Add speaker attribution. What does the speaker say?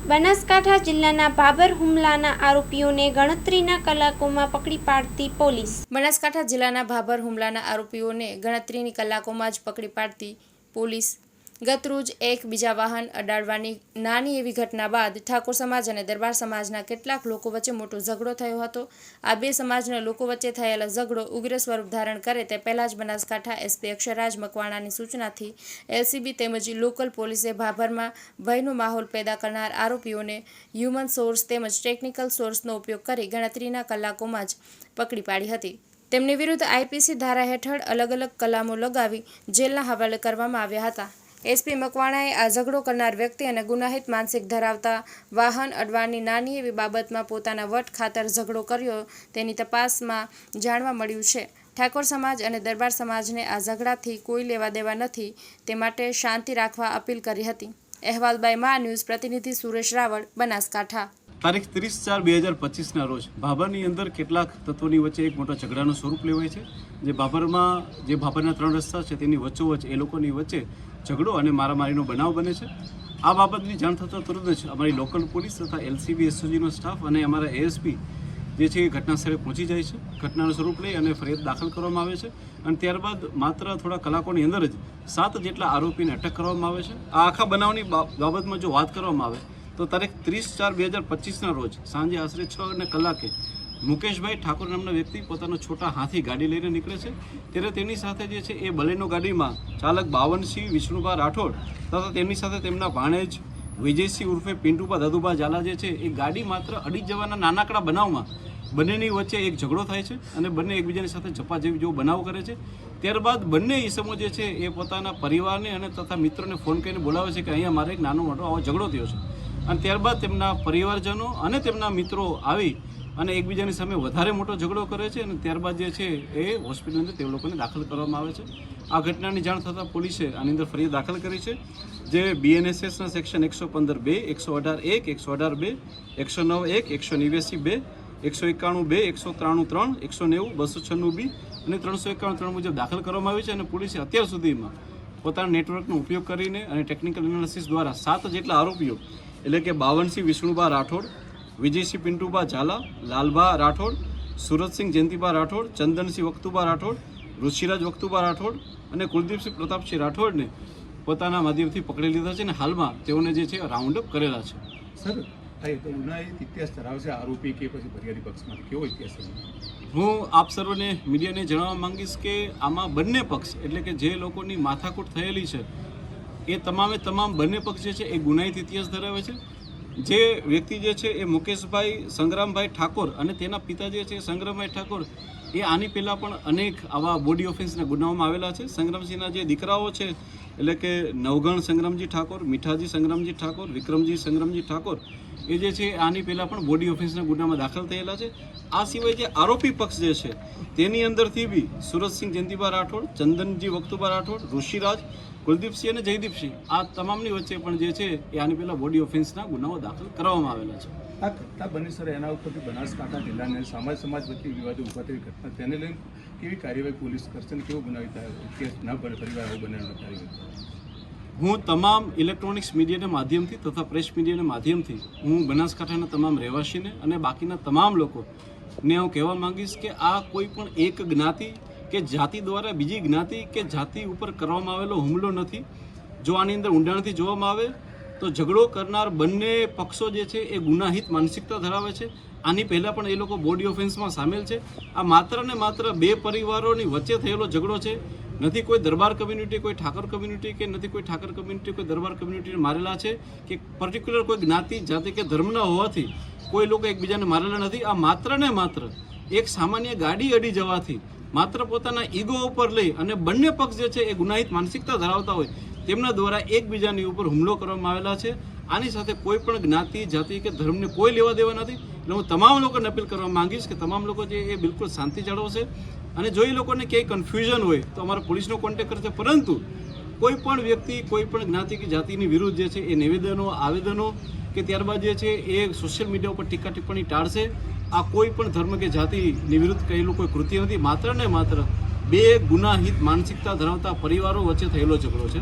Speaker 1: બનાસકાંઠા જિલ્લાના ભાભર હુમલાના આરોપીઓને ગણતરીના કલાકોમાં પકડી પાડતી પોલીસ। બનાસકાંઠા જિલ્લાના ભાભર હુમલાના આરોપીઓને ગણતરીની કલાકોમાં જ પકડી પાડતી પોલીસ। ગતરોજ એક બીજા વાહન અડાડવાની નાની એવી ઘટના બાદ ઠાકોર સમાજ અને દરબાર સમાજના કેટલાક લોકો વચ્ચે મોટો ઝઘડો થયો હતો। આ બે સમાજના લોકો વચ્ચે થયેલો ઝઘડો ઉગ્ર સ્વરૂપ ધારણ કરે તે પહેલા જ બનાસકાંઠા એસપી અક્ષરરાજ મકવાણાની સૂચનાથી એલસીબી તેમજ લોકલ પોલીસે ભાભરમાં ભયનો માહોલ પેદા કરનાર આરોપીઓને હ્યુમન સોર્સ તેમજ ટેકનિકલ સોર્સનો ઉપયોગ કરી ગણતરીના કલાકોમાં જ પકડી પાડી હતી। તેમની વિરુદ્ધ આઈપીસી ધારા હેઠળ અલગ અલગ કલમો લગાવી જેલના હવાલે કરવામાં આવ્યા હતા। એસપી મકવાણાએ આ ઝઘડો કરનાર વ્યક્તિ અને ગુનાહિત માનસિક ધરાવતા વાહન અડવાની નાની એવી બાબતમાં પોતાના વટ ખાતર ઝઘડો કર્યો તેની તપાસમાં જાણવા મળ્યું છે। ઠાકોર સમાજ અને દરબાર સમાજને આ ઝઘડાથી કોઈ લેવા દેવા નથી તે માટે શાંતિ રાખવા અપીલ કરી હતી। અહેવાલ બાય મા ન્યૂઝ પ્રતિનિધિ સુરેશ રાવળ, બનાસકાંઠા।
Speaker 2: તારીખ 30/4/2025 રોજ ભાભરની અંદર કેટલાક તત્વોની વચ્ચે એક મોટા ઝઘડાનું સ્વરૂપ લેવાય છે। જે ભાભરના 3 રસ્તા છે તેની વચ્ચોવચ્ચ એ લોકોની વચ્ચે ઝઘડો અને મારામારીનો બનાવ બને છે। આ બાબતની જાણ થતાં તુરંત જ અમારી લોકલ પોલીસ તથા એલસીબી એસઓજીનો સ્ટાફ અને અમારા એએસપી જે છે એ ઘટના સ્થળે પહોંચી જાય છે। ઘટનાનું સ્વરૂપ લઈ અને ફરિયાદ દાખલ કરવામાં આવે છે અને ત્યારબાદ માત્ર થોડા કલાકોની અંદર જ 7 જેટલા આરોપીને અટક કરવામાં આવે છે। આ આખા બનાવની બાબતમાં જો વાત કરવામાં આવે તો તારીખ 30/4/2025 રોજ સાંજે આશરે 6 કલાકે મુકેશભાઈ ઠાકોર નામના વ્યક્તિ પોતાનો છોટા હાથી ગાડી લઈને નીકળે છે। ત્યારે તેની સાથે જે છે એ બલેનો ગાડીમાં ચાલક બાવનસિંહ વિષ્ણુભા રાઠોડ તથા તેમની સાથે તેમના ભાણેજ વિજયસિંહ ઉર્ફે પિન્ટુભા દાદુભા ઝાલા જે છે એ ગાડી માત્ર અડી જવાના નાનકડા બનાવમાં બંનેની વચ્ચે એક ઝઘડો થાય છે અને બંને એકબીજાની સાથે ઝપાઝપી જેવો બનાવ કરે છે। ત્યારબાદ બંને ઈસમો જે છે એ પોતાના પરિવારને અને તથા મિત્રોને ફોન કરીને બોલાવે છે કે અહીંયા મારે એક નાનો મોટો આવો ઝઘડો થયો છે અને ત્યારબાદ તેમના પરિવારજનો અને તેમના મિત્રો આવી અને એકબીજાની સામે વધારે મોટો ઝઘડો કરે છે અને ત્યારબાદ જે છે એ હોસ્પિટલની અંદર તે લોકોને દાખલ કરવામાં આવે છે। આ ઘટનાની જાણ થતાં પોલીસે આની અંદર ફરિયાદ દાખલ કરી છે। જે બીએનએસએસના સેક્શન 115(2), 118(1), 118(2), 109(1), 189(2), 191(2), 193(3), 190, 296(b) અને 351(3) મુજબ દાખલ કરવામાં આવી છે અને પોલીસે અત્યાર સુધીમાં પોતાના નેટવર્કનો ઉપયોગ કરીને અને ટેકનિકલ એનાલિસિસ દ્વારા 7 જેટલા આરોપીઓ એટલે કે બાવનસિંહ વિષ્ણુભા રાઠોડ, વિજયસિંહ પિન્ટુભા ઝાલા, લાલભા રાઠોડ, સુરતસિંહ જયંતિભા રાઠોડ, ચંદનસિંહ વખતુભા રાઠોડ, ઋષિરાજ વખતુભા રાઠોડ અને કુલદીપસિંહ પ્રતાપસિંહ રાઠોડને પોતાના માધ્યમથી પકડી લીધા છે અને હાલમાં તેઓને જે છે રાઉન્ડ અપ કરેલા છે।
Speaker 3: સર, આ તો ગુનાહિત ઇતિહાસ ધરાવશે આરોપી કે પછી ફરિયાદી પક્ષમાં કેવો ઇતિહાસ છે?
Speaker 2: હું આપ સર્વને મીડિયાને જણાવવા માંગીશ કે આમાં બંને પક્ષ એટલે કે જે લોકોની માથાકૂટ થયેલી છે એ તમામ બંને પક્ષ જે છે એ ગુનાહિત ઇતિહાસ ધરાવે છે। જે વ્યક્તિ જે છે એ મુકેશભાઈ સંગ્રામભાઈ ઠાકોર અને તેના પિતા જે છે સંગ્રામભાઈ ઠાકોર એ આની પહેલાં પણ અનેક આવા બોડી ઓફેન્સના ગુનાઓમાં આવેલા છે। સંગ્રામસિંહના જે દીકરાઓ છે એટલે કે નવગણ સંગ્રામજી ઠાકોર, મીઠાજી સંગ્રામજી ઠાકોર, વિક્રમજી સંગ્રામજી ઠાકોર એ જે છે આની પહેલાં પણ બોડી ઓફેન્સના ગુનામાં દાખલ થયેલા છે। આ સિવાય જે આરોપી પક્ષ જે છે તેની અંદરથી બી સુરતસિંહ જયંતિભા રાઠોડ, ચંદનજી વખતુભા રાઠોડ, ઋષિરાજ, કુલદીપસિંહ અને જયદીપસિંહ આ તમામની વચ્ચે પણ જે છે એ આની પહેલાં બોડી ઓફેન્સના ગુનાઓ દાખલ કરવામાં આવેલા છે।
Speaker 3: આ ઘટના બની સર એના ઉપરથી બનાસકાંઠા જિલ્લાને સમાજ વચ્ચે વિવાદો ઉભા થઈ ઘટના તેને લઈને કેવી કાર્યવાહી પોલીસ કરશે અને કેવો ગુનાહિત કેસ ન બને પરિવાર આવો બને કાર્યવાહી?
Speaker 2: હું તમામ ઇલેક્ટ્રોનિક્સ મીડિયાના માધ્યમથી તથા પ્રેસ મીડિયાના માધ્યમથી હું બનાસકાંઠાના તમામ રહેવાસીને અને બાકીના તમામ લોકોને હું કહેવા માંગીશ કે આ કોઈ પણ એક જ્ઞાતિ કે જાતિ દ્વારા બીજી જ્ઞાતિ કે જાતિ ઉપર કરવામાં આવેલો હુમલો નથી। જો આની અંદર ઊંડાણથી જોવામાં આવે તો ઝઘડો કરનાર બંને પક્ષો જે છે એ ગુનાહિત માનસિકતા ધરાવે છે। આની પહેલાં પણ એ લોકો બોડી ઓફેન્સમાં સામેલ છે। આ માત્ર ને માત્ર બે પરિવારોની વચ્ચે થયેલો ઝઘડો છે। નથી કોઈ દરબાર કમ્યુનિટી, કોઈ ઠાકર કમ્યુનિટી કે નથી કોઈ ઠાકર કમ્યુનિટી કોઈ દરબાર કમ્યુનિટીને મારેલા છે કે પર્ટિક્યુલર કોઈ જ્ઞાતિ જાતિ કે ધર્મના હોવાથી કોઈ લોકો એકબીજાને મારેલા નથી। આ માત્ર ને માત્ર એક સામાન્ય ગાડી અડી જવાથી માત્ર પોતાના ઈગો ઉપર લઈ અને બંને પક્ષ જે છે એ ગુનાહિત માનસિકતા ધરાવતા હોય તેમના દ્વારા એકબીજાની ઉપર હુમલો કરવામાં આવેલા છે। આની સાથે કોઈ પણ જ્ઞાતિ જાતિ કે ધર્મને કોઈ લેવા દેવા નથી। એટલે હું તમામ લોકોને અપીલ કરવા માંગીશ કે તમામ લોકો જે એ બિલકુલ શાંતિ જાળવશે અને જો એ લોકોને ક્યાંય કન્ફ્યુઝન હોય તો અમારા પોલીસનો કોન્ટેક્ટ કરશે, પરંતુ કોઈ પણ વ્યક્તિ કોઈ પણ જ્ઞાતિ કે જાતિની વિરુદ્ધ જે છે એ નિવેદનો, આવેદનો કે ત્યારબાદ જે છે એ સોશિયલ મીડિયા ઉપર ટીકા ટિપ્પણી ટાળશે। આ કોઈ પણ ધર્મ કે જાતિની વિરુદ્ધ કહેલું કોઈ કૃત્ય નથી, માત્ર ને માત્ર બે ગુનાહિત માનસિકતા ધરાવતા પરિવારો વચ્ચે થયેલો ઝઘડો છે।